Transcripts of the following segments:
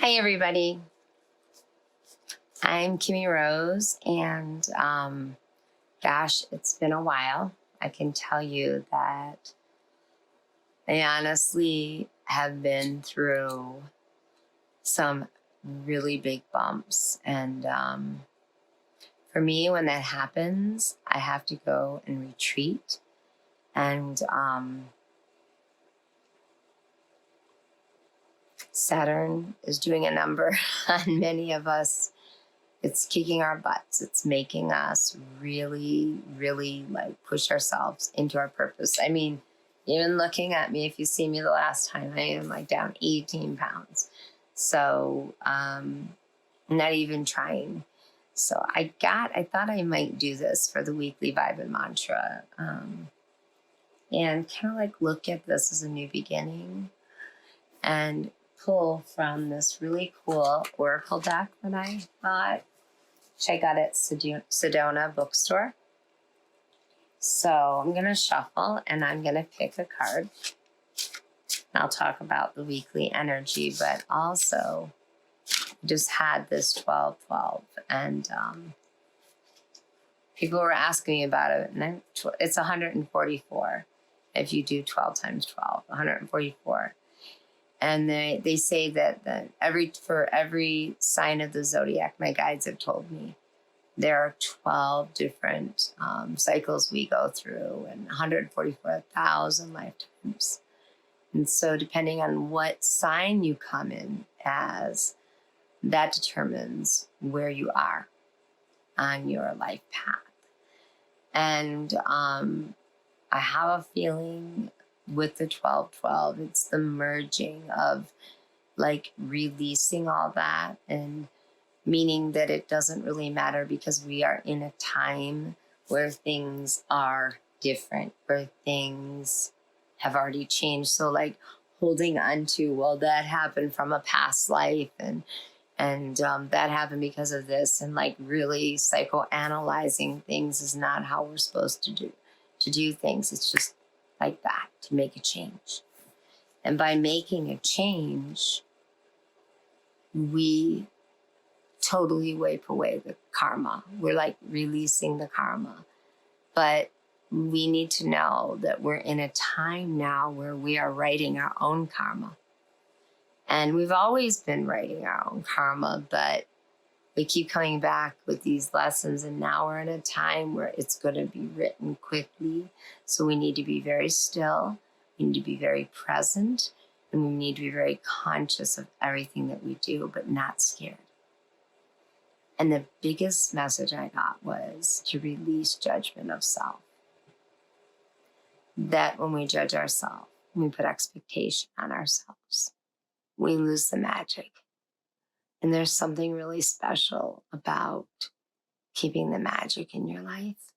Hi, everybody. I'm Kimmie Rose, and gosh, it's been a while. I can tell you that I honestly have been through some really big bumps. And for me, when that happens, I have to go and retreat. And Saturn is doing a number on many of us. It's kicking our butts. It's making us really, really like push ourselves into our purpose. I mean, even looking at me, if you see me the last time, I am like down 18 pounds. So, not even trying. So I thought I might do this for the weekly vibe and mantra. And kind of like look at this as a new beginning and pull from this really cool oracle deck that I bought, which I got at Sedona bookstore. So I'm going to shuffle and I'm going to pick a card. I'll talk about the weekly energy, but also just had this 12-12 and people were asking me about it, and it's 144 if you do 12 times 12, 144. And they say that for every sign of the zodiac, my guides have told me, there are 12 different cycles we go through and 144,000 lifetimes. And so depending on what sign you come in as, that determines where you are on your life path. And I have a feeling with the 12-12, it's the merging of like releasing all that, and meaning that it doesn't really matter because we are in a time where things are different, where things have already changed. So like holding on to, well, that happened from a past life and that happened because of this, and like really psychoanalyzing things is not how we're supposed to do things. It's just like that, to make a change. And by making a change, we totally wipe away the karma. We're like releasing the karma. But we need to know that we're in a time now where we are writing our own karma. And we've always been writing our own karma, but we keep coming back with these lessons, and now we're in a time where it's going to be written quickly. So we need to be very still, we need to be very present, and we need to be very conscious of everything that we do, but not scared. And the biggest message I got was to release judgment of self. That when we judge ourselves, when we put expectation on ourselves, we lose the magic. And there's something really special about keeping the magic in your life.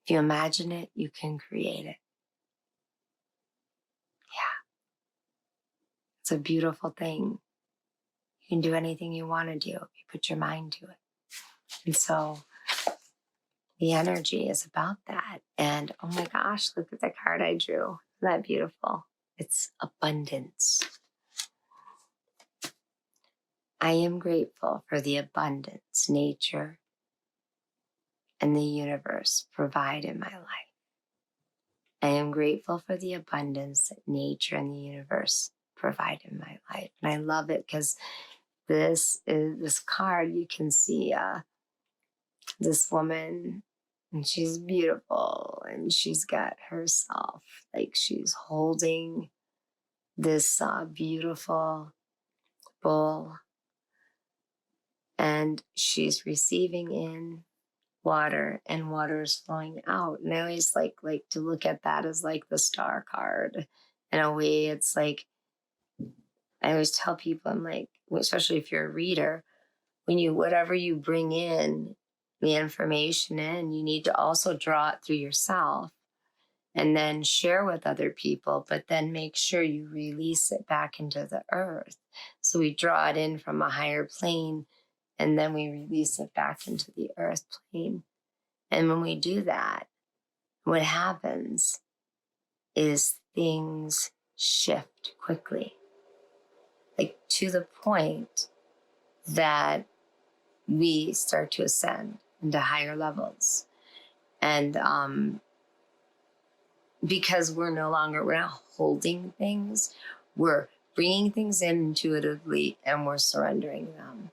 If you imagine it, you can create it. Yeah. It's a beautiful thing. You can do anything you want to do if you put your mind to it. And so the energy is about that. And oh my gosh, look at the card I drew. Isn't that beautiful? It's abundance. I am grateful for the abundance nature and the universe provide in my life. I am grateful for the abundance that nature and the universe provide in my life. And I love it because this card, you can see this woman, and she's beautiful, and she's got herself, like she's holding this beautiful bowl, and she's receiving in water, and water is flowing out. And I always like to look at that as like the star card. In a way, it's like, I always tell people, I'm like, especially if you're a reader, whatever you bring in, the information in, you need to also draw it through yourself and then share with other people, but then make sure you release it back into the earth. So we draw it in from a higher plane, and then we release it back into the earth plane. And when we do that, what happens is things shift quickly. like to the point that we start to ascend into higher levels. And because we're not holding things, we're bringing things in intuitively and we're surrendering them.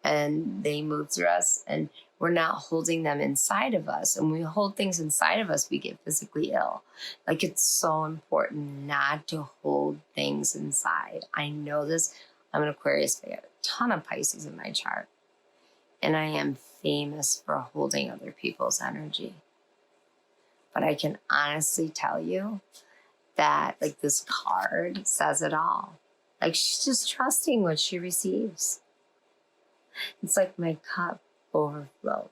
And they move through us and we're not holding them inside of us. And when we hold things inside of us, we get physically ill. Like, it's so important not to hold things inside. I know this. I'm an Aquarius, but I got a ton of Pisces in my chart. And I am famous for holding other people's energy. But I can honestly tell you that, like, this card says it all. Like, she's just trusting what she receives. It's like my cup overflows.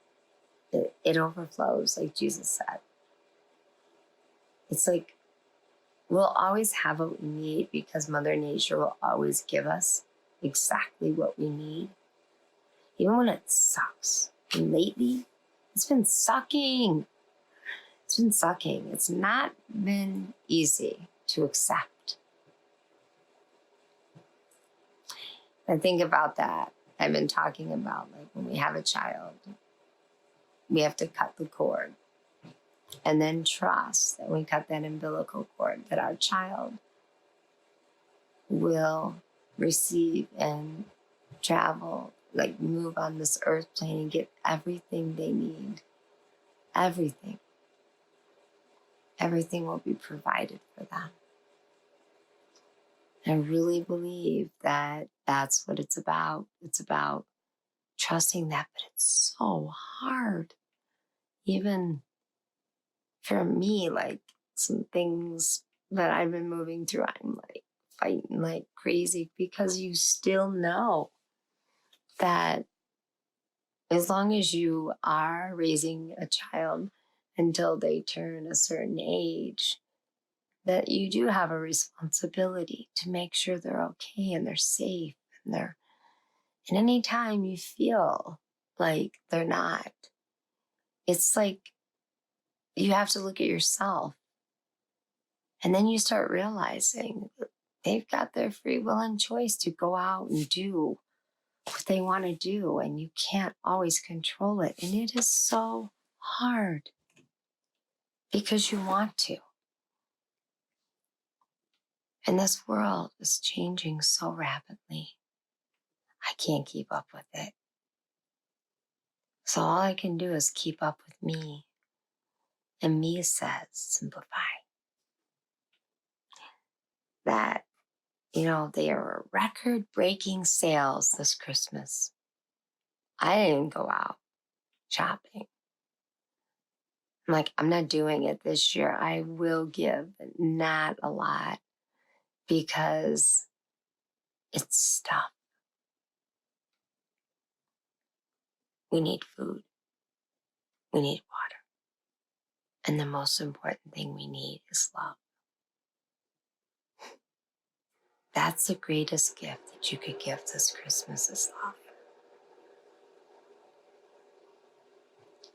It overflows, like Jesus said. It's like we'll always have what we need because Mother Nature will always give us exactly what we need. Even when it sucks. And lately, it's been sucking. It's been sucking. It's not been easy to accept. And think about that. I've been talking about, like, when we have a child, we have to cut the cord and then trust that when we cut that umbilical cord, that our child will receive and travel, like move on this earth plane and get everything they need. Everything. Everything will be provided for them. I really believe that that's what it's about. It's about trusting that, but it's so hard. Even for me, like, some things that I've been moving through, I'm like fighting like crazy because you still know that as long as you are raising a child until they turn a certain age, that you do have a responsibility to make sure they're okay and they're safe and and anytime you feel like they're not, it's like you have to look at yourself. And then you start realizing they've got their free will and choice to go out and do what they want to do. And you can't always control it. And it is so hard because you want to. And this world is changing so rapidly. I can't keep up with it. So all I can do is keep up with me. And me says, simplify. That, they are record-breaking sales this Christmas. I didn't go out shopping. I'm like, I'm not doing it this year. I will give, but not a lot because it's stuff. We need food. We need water. And the most important thing we need is love. That's the greatest gift that you could give this Christmas is love.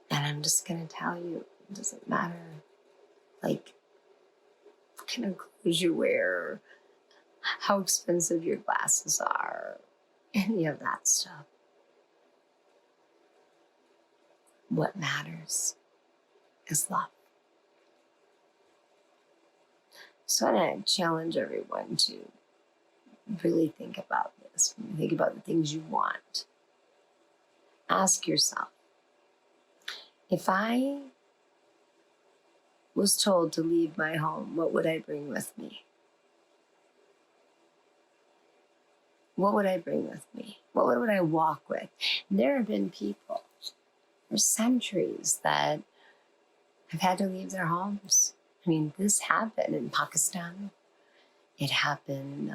And I'm just going to tell you, it doesn't matter, like, what kind of clothes you wear, how expensive your glasses are, any of that stuff. What matters is love. So I want to challenge everyone to really think about this. Think about the things you want. Ask yourself, if I was told to leave my home, what would I bring with me? What would I bring with me? What would I walk with? And there have been people for centuries that have had to leave their homes. I mean, this happened in Pakistan. It happened,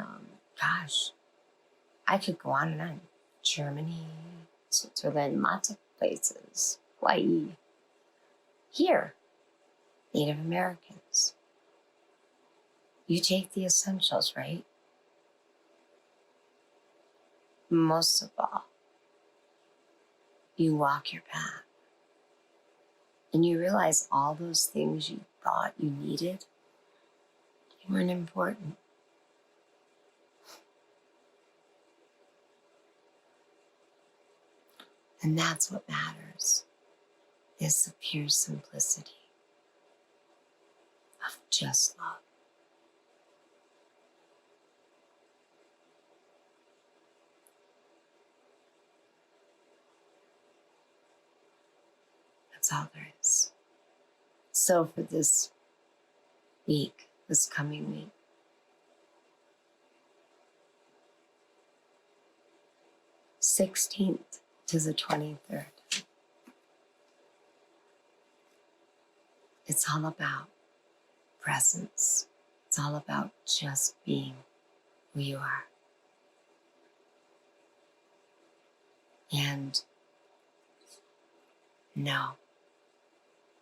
I could go on and on. Germany, Switzerland, lots of places. Hawaii. Here, Native Americans. You take the essentials, right? Most of all, you walk your path. And you realize all those things you thought you needed, they weren't important. And that's what matters, is the pure simplicity of just love. That's all there is. So for this week, this coming week, 16th to the 23rd, it's all about presence. It's all about just being who you are. And know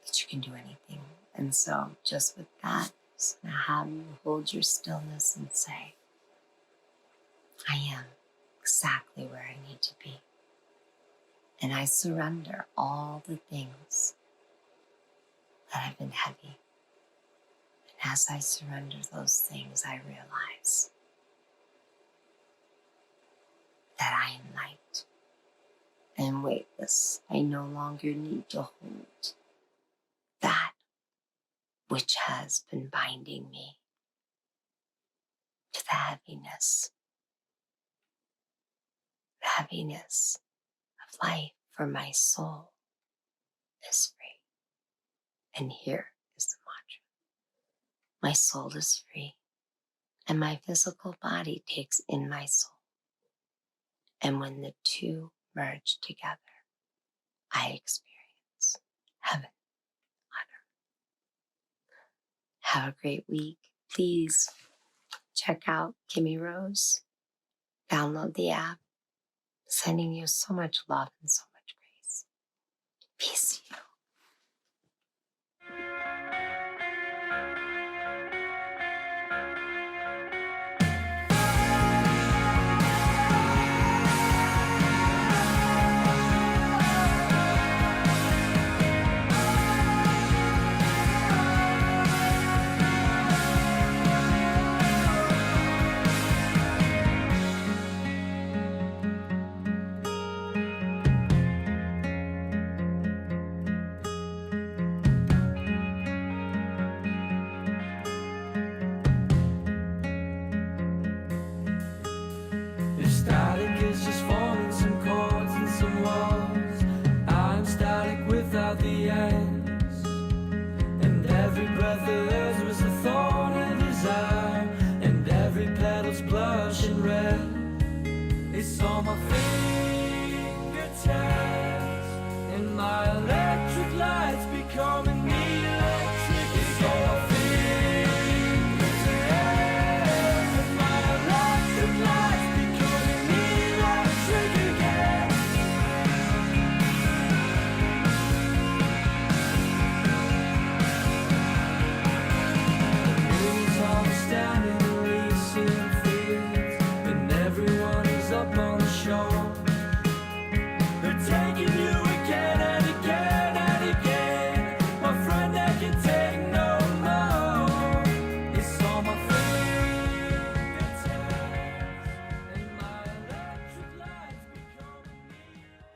that you can do anything. And so just with that, just gonna have you hold your stillness and say, I am exactly where I need to be. And I surrender all the things that have been heavy. And as I surrender those things, I realize that I am light and weightless. I no longer need to hold that which has been binding me to the heaviness of life, for my soul is free. And here is the mantra. My soul is free, and my physical body takes in my soul. And when the two merge together, I experience heaven on earth. Have a great week. Please check out Kimmie Rose. Download the app. Sending you so much love and so much grace. Peace to you. Static is just forming some chords and some walls. I'm static without the ends. And every breath of theirs was a thorn and desire. And every petal's blushing red. It's on my face.